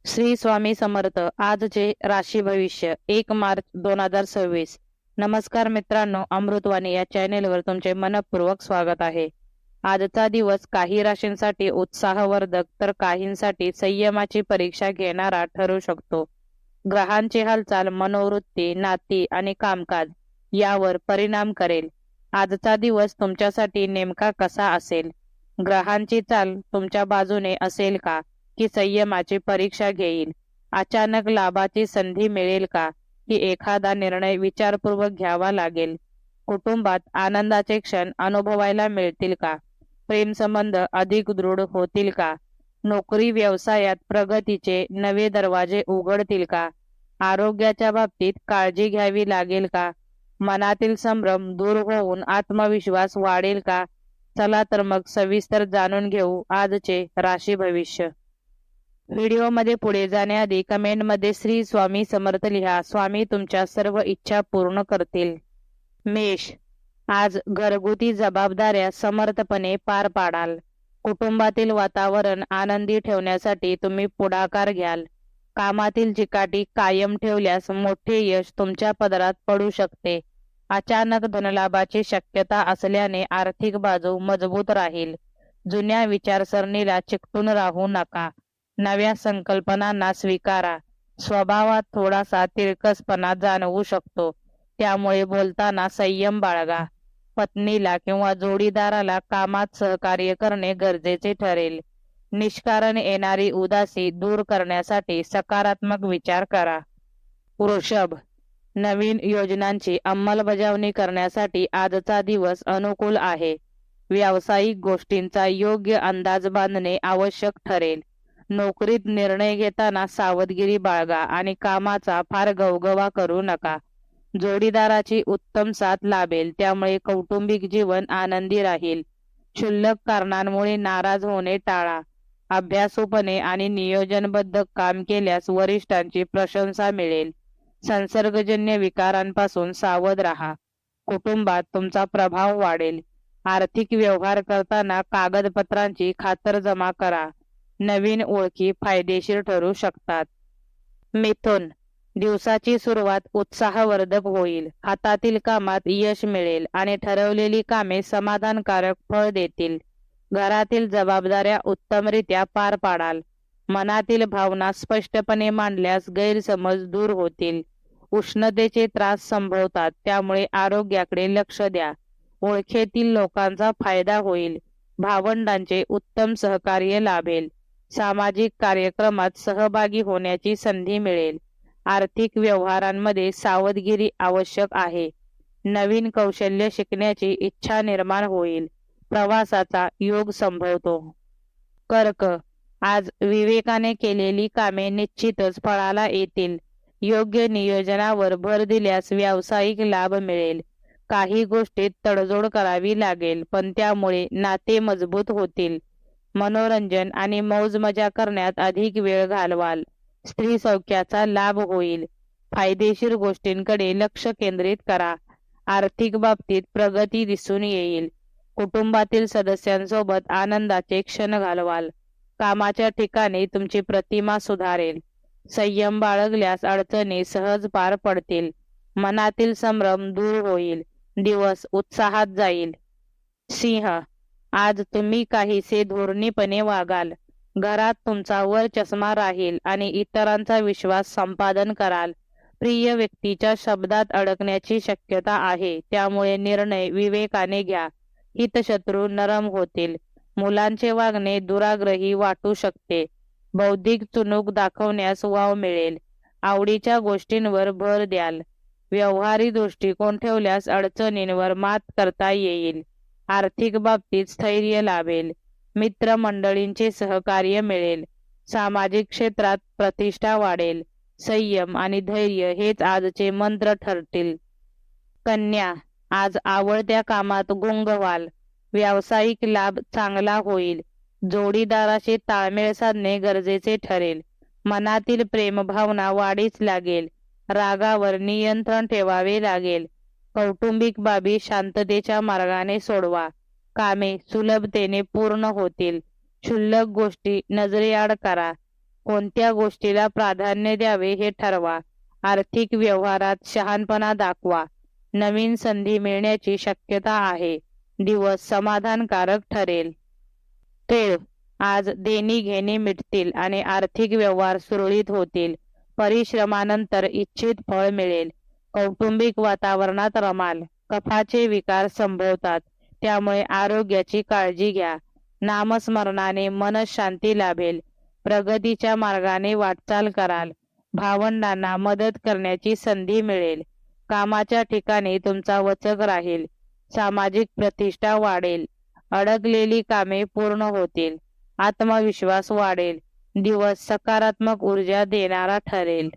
श्री स्वामी समर्थ. आजचे राशी भविष्य 1 मार्च 2026. नमस्कार मित्रांनो, अमृतवाणी या चॅनेलवर तुमचे मनपूर्वक स्वागत आहे. आजचा दिवस काही राशींसाठी उत्साहवर्धक तर काहींसाठी संयमाची परीक्षा घेणारा ठरू शकतो. ग्रहांची हालचाल मनोवृत्ती, नाती आणि कामकाज यावर परिणाम करेल. आजचा दिवस तुमच्यासाठी नेमका कसा असेल? ग्रहांची चाल तुमच्या बाजूने असेल का, की संयमाची परीक्षा घेईल? अचानक लाभाची संधी मिळेल का, की एखादा निर्णय विचारपूर्वक घ्यावा लागेल? कुटुंबात आनंदाचे क्षण अनुभवायला मिळतील का? प्रेमसंबंध अधिक दृढ होतील का? नोकरी व्यवसायात प्रगतीचे नवे दरवाजे उघडतील का? आरोग्याच्या बाबतीत काळजी घ्यावी लागेल का? मनातील संभ्रम दूर होऊन आत्मविश्वास वाढेल का? चला तर मग सविस्तर जाणून घेऊ आजचे राशी भविष्य. व्हिडिओमध्ये पुढे जाण्याआधी कमेंटमध्ये श्री स्वामी समर्थ लिहा. स्वामी तुमच्या सर्व इच्छा पूर्ण करतील. मेष, आज घरगुती जबाबदाऱ्या समर्थपणे पार पाडाल. कुटुंबातील वातावरण आनंदी ठेवण्यासाठी तुम्ही पुढाकार घ्याल. कामातील चिकाटी कायम ठेवल्यास मोठे यश तुमच्या पदरात पडू शकते. अचानक धनलाभाची शक्यता असल्याने आर्थिक बाजू मजबूत राहील. जुन्या विचारसरणीला चिकटून राहू नका. नव्या संकल्पनांना स्वीकारा. स्वभावात थोडासा तिरकसपणा जाणवू शकतो, त्यामुळे बोलताना संयम बाळगा. पत्नीला किंवा जोडीदाराला कामात सहकार्य करणे गरजेचे ठरेल. निष्कारण येणारी उदासी दूर करण्यासाठी सकारात्मक विचार करा. वृषभ, नवीन योजनांची अंमलबजावणी करण्यासाठी आजचा दिवस अनुकूल आहे. व्यावसायिक गोष्टींचा योग्य अंदाज बांधणे आवश्यक ठरेल. नोकरीत निर्णय घेताना सावधगिरी बाळगा आणि कामाचा फार गवगवा करू नका. जोडीदाराची उत्तम साथ लाभेल, त्यामुळे कौटुंबिक जीवन आनंदी राहील. क्षुल्लक कारणांमुळे नाराज होणे टाळा. अभ्यासूपणे आणि नियोजनबद्ध काम केल्यास वरिष्ठांची प्रशंसा मिळेल. संसर्गजन्य विकारांपासून सावध राहा. कुटुंबात तुमचा प्रभाव वाढेल. आर्थिक व्यवहार करताना कागदपत्रांची खातरजमा करा. नवीन ओळखी फायदेशीर ठरू शकतात. मिथुन, दिवसाची सुरुवात उत्साहवर्धक होईल. हातातील कामात यश मिळेल आणि ठरवलेली कामे समाधानकारक फळ देतील. घरातील जबाबदाऱ्या उत्तमरित्या पार पाडाल. मनातील भावना स्पष्टपणे मांडल्यास गैरसमज दूर होतील. उष्णतेचे त्रास संभवतात, त्यामुळे आरोग्याकडे लक्ष द्या. ओळखीतील लोकांचा फायदा होईल. भावंडांचे उत्तम सहकार्य लाभेल. सामाजिक कार्यक्रमात सहभागी होण्याची संधी मिळेल. आर्थिक व्यवहारांमध्ये सावधगिरी आवश्यक आहे. नवीन कौशल्य शिकण्याची इच्छा निर्माण होईल. प्रवासाचा योग संभवतो. कर्क, आज विवेकाने केलेली कामे निश्चितच फळाला येतील. योग्य नियोजनावर भर दिल्यास व्यावसायिक लाभ मिळेल. काही गोष्टीत तडजोड करावी लागेल, पण त्यामुळे नाते मजबूत होतील. मनोरंजन आणि मौज मजा करण्यात अधिक वेळ घालवाल. स्त्री सौख्याचा लाभ होईल. फायदेशीर गोष्टींकडे लक्ष केंद्रित करा. आर्थिक बाबतीत प्रगती दिसून येईल. कुटुंबातील सदस्यांसोबत आनंदाचे क्षण घालवाल. कामाच्या ठिकाणी तुमची प्रतिमा सुधारेल. संयम बाळगल्यास अडचणी सहज पार पडतील. मनातील संभ्रम दूर होईल. दिवस उत्साहात जाईल. सिंह, आज तुम्ही काहीसे धोरणीपणे वागाल. घरात तुमचा वर चष्मा राहील आणि इतरांचा विश्वास संपादन कराल. प्रिय व्यक्तीच्या शब्दात अडकण्याची शक्यता आहे, त्यामुळे निर्णय विवेकाने घ्या. हितशत्रू नरम होतील. मुलांचे वागणे दुराग्रही वाटू शकते. बौद्धिक चुणूक दाखवण्यास वाव मिळेल. आवडीच्या गोष्टींवर भर द्याल. व्यवहारी दृष्टिकोन ठेवल्यास अडचणींवर मात करता येईल. आर्थिक बाबतीत स्थैर्य लाभेल. मित्रमंडळींचे सहकार्य मिळेल. सामाजिक क्षेत्रात प्रतिष्ठा वाढेल. संयम आणि धैर्य हेच आजचे मंत्र ठरतील. कन्या, आज आवडत्या कामात गुंग व्हाल. व्यावसायिक लाभ चांगला होईल. जोडीदाराशी ताळमेळ साधणे गरजेचे ठरेल. मनातील प्रेमभावना वाढीस लागेल. रागावर नियंत्रण ठेवावे लागेल. कौटुंबिक बाबी शांततेच्या मार्गाने सोडवा. कामे सुलभतेने पूर्ण होतील. क्षुल्लक गोष्टी नजरेआड करा. कोणत्या गोष्टीला प्राधान्य द्यावे हे ठरवा. आर्थिक व्यवहारात शहाणपणा दाखवा. नवीन संधी मिळण्याची शक्यता आहे. दिवस समाधानकारक ठरेल. खेळ. आज देणी घेणी मिटतील आणि आर्थिक व्यवहार सुरळीत होतील. परिश्रमानंतर इच्छित फळ मिळेल. कौटुंबिक वातावरणात रमाल. कफाचे विकार संभवतात, त्यामुळे आरोग्याची काळजी घ्या. नामस्मरणाने मनशांती लाभेल. प्रगतीच्या मार्गाने वाटचाल कराल. भावंडांना मदत करण्याची संधी मिळेल. कामाच्या ठिकाणी तुमचा वचक राहील. सामाजिक प्रतिष्ठा वाढेल. अडकलेली कामे पूर्ण होतील. आत्मविश्वास वाढेल. दिवस सकारात्मक ऊर्जा देणारा ठरेल.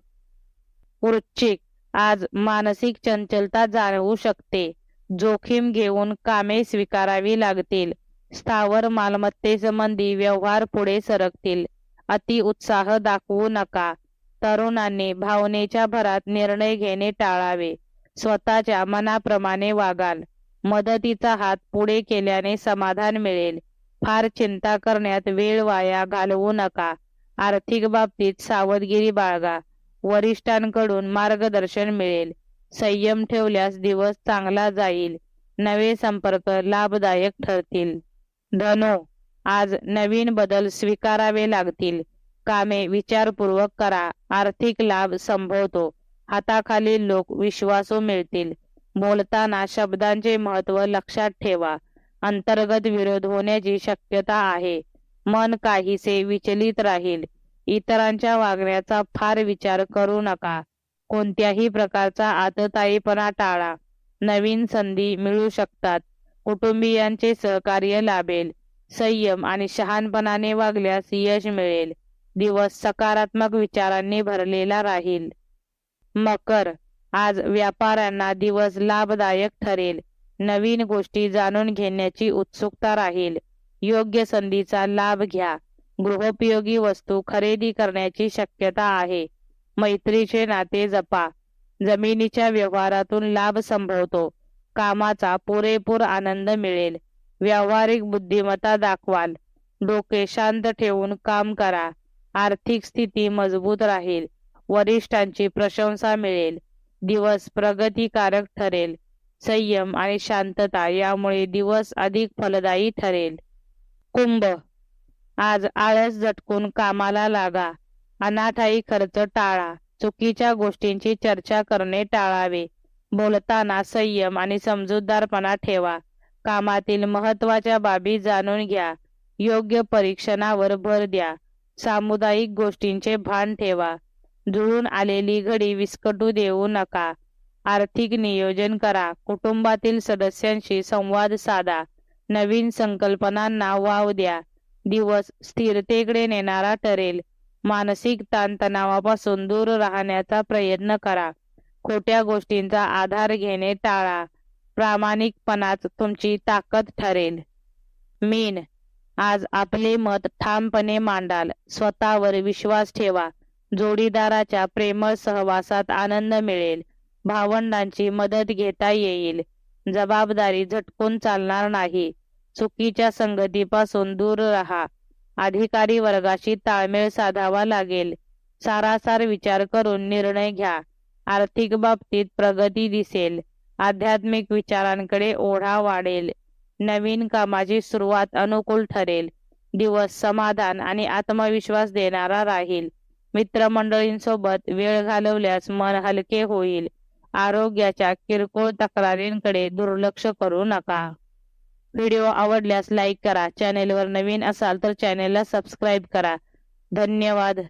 वृश्चिक. आज मानसिक चंचलता जाणवू शकते. जोखीम घेऊन कामे स्वीकारावी लागतील. स्थावर मालमत्तेसंबंधी व्यवहार पुढे सरकतील. अति उत्साह दाखवू नका. तरुणांनी भावनेच्या भरात निर्णय घेणे टाळावे. स्वतःच्या मनाप्रमाणे वागाल. मदतीचा हात पुढे केल्याने समाधान मिळेल. फार चिंता करण्यात वेळ वाया घालवू नका. आर्थिक बाबतीत सावधगिरी बाळगा. वरिष्ठांकडून मार्गदर्शन मिळेल. संयम ठेवल्यास दिवस चांगला जाईल. नवे संपर्क लाभदायक ठरतील. धनु. आज नवीन बदल स्वीकारावे लागतील. कामे विचारपूर्वक करा. आर्थिक लाभ संभवतो. हाताखालील लोक विश्वासू मिळतील. बोलताना शब्दांचे महत्त्व लक्षात ठेवा. अंतर्गत विरोध होण्याची शक्यता आहे. मन काहीसे विचलित राहील. इतरांच्या वागण्याचा फार विचार करू नका. कोणत्याही प्रकारचा आततायीपणा टाळा. नवीन संधी मिळू शकतात. कुटुंबियांचे सहकार्य लाभेल. संयम आणि शहाणपणाने वागल्यास यश मिळेल. दिवस सकारात्मक विचारांनी भरलेला राहील. मकर. आज व्यापाऱ्यांना दिवस लाभदायक ठरेल. नवीन गोष्टी जाणून घेण्याची उत्सुकता राहील. योग्य संधीचा लाभ घ्या. गृहोपयोगी वस्तू खरेदी करण्याची शक्यता आहे. मैत्रीचे नाते जपा. जमिनीच्या व्यवहारातून लाभ संभवतो. कामाचा पुरेपूर आनंद मिळेल. व्यावहारिक बुद्धिमत्ता दाखवाल. डोके शांत ठेवून काम करा. आर्थिक स्थिती मजबूत राहील. वरिष्ठांची प्रशंसा मिळेल. दिवस प्रगतिकारक ठरेल. संयम आणि शांतता यामुळे दिवस अधिक फलदायी ठरेल. कुंभ. आज आळस झटकून कामाला लागा. अनाठायी खर्च टाळा. चुकीच्या गोष्टींची चर्चा करणे टाळावे. बोलताना संयम आणि समजूतदारपणा ठेवा. कामातील महत्त्वाच्या बाबी जाणून घ्या. योग्य परीक्षणावर भर द्या. सामुदायिक गोष्टींचे भान ठेवा. जुळून आलेली घडी विस्कटू देऊ नका. आर्थिक नियोजन करा. कुटुंबातील सदस्यांशी संवाद साधा. नवीन संकल्पनांना वाव द्या. दिवस स्थिरतेकडे नेणारा ठरेल. मानसिक ताणतणावापासून दूर राहण्याचा प्रयत्न करा. खोट्या गोष्टींचा आधार घेणे टाळा. प्रामाणिकपणाच तुमची ताकद ठरेल. मीन. आज आपले मत ठामपणे मांडाल. स्वतःवर विश्वास ठेवा. जोडीदाराच्या प्रेमळ सहवासात आनंद मिळेल. भावंडांची मदत घेता येईल. जबाबदारी झटकून चालणार नाही. चुकीच्या संगतीपासून दूर राहा. अधिकारी वर्गाशी ताळमेळ साधावा लागेल. सारासार विचार करून निर्णय घ्या. आर्थिक बाबतीत प्रगती दिसेल. आध्यात्मिक विचारांकडे ओढा वाढेल. नवीन कामाची सुरुवात अनुकूल ठरेल. दिवस समाधान आणि आत्मविश्वास देणारा राहील. मित्रमंडळींसोबत वेळ घालवल्यास मन हलके होईल. आरोग्याच्या किरकोळ तक्रारींकडे दुर्लक्ष करू नका. व्हिडिओ आवडल्यास लाईक करा. चॅनेलवर नवीन असाल तर चॅनेलला सबस्क्राईब करा. धन्यवाद.